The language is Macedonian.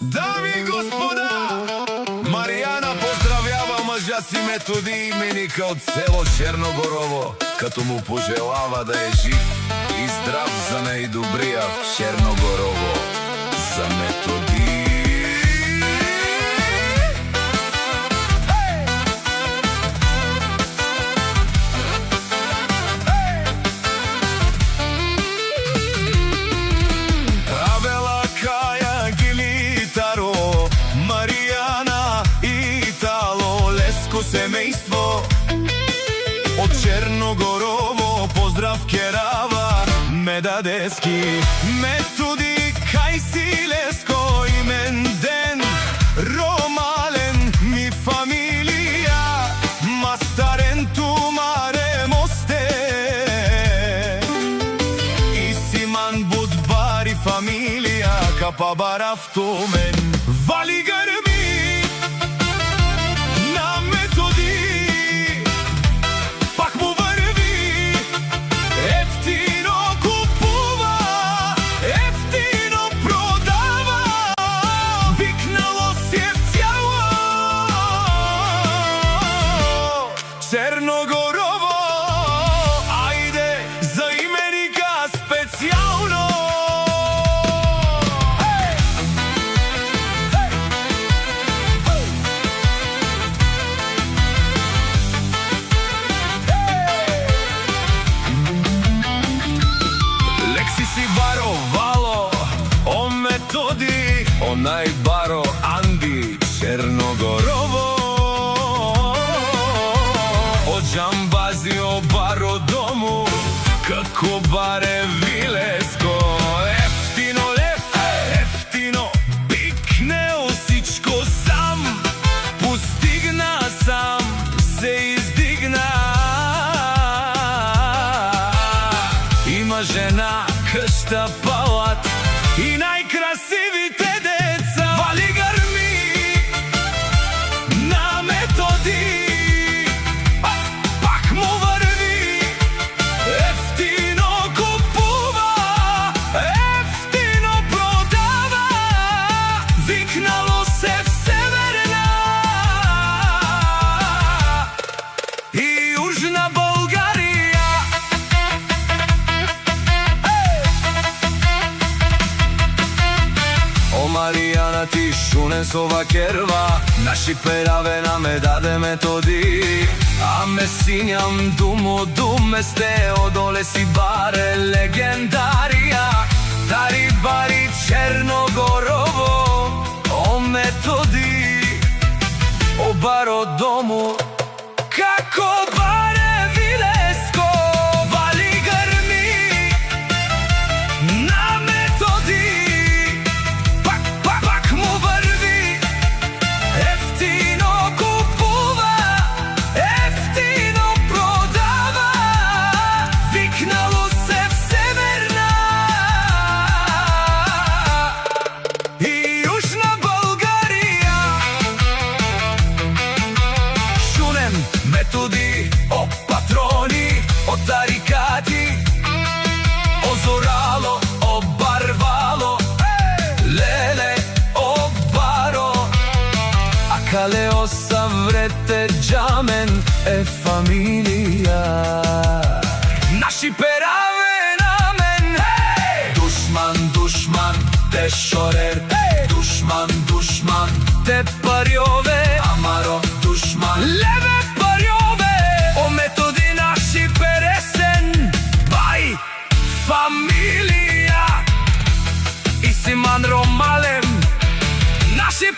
Дами и господа, Маријана поздравјава мъжа си Методи именика од село Черногорово, като му пожелава да е жив и здрав за најдобрија в Черногорово. За Методи. Семејство од Черногорово поздрав керава Медадески. Методи кај си леско имен ден ромален ми фамилија мастарен тумаре мосте и симан будбари фамилија капа барав тумен вали грми Черногорово, ајде за именика специјално. Лекси си баро вало, о Методи, о најбаро Анди, Черногорово. Джамбазио баро дому, како баре вилеско. Ефтино лев, ефтино пикнео сичко сам. Постигна сам, се издигна. Има жена, къща, палат и најкрасивите деца. Вали грми на Методи. Маријана ти шунен со вакерва, наши перавена ме даде Методи. А ме синјам думо думе сте, одоле си баре легендарија. Тари бари Черногорово, о Методи, о баро дому, како баре вилеско. Вали грми на Методи. Методи, о патрони, о тарикати, о зорало, о барвало, леле, о баро. А кале о саврете джамен е фамилија. Наши перавена мен, душман, душман, те шорер, душман, душман, те парјове, амаро, душман, леве. Фамилија и симан ромален, наши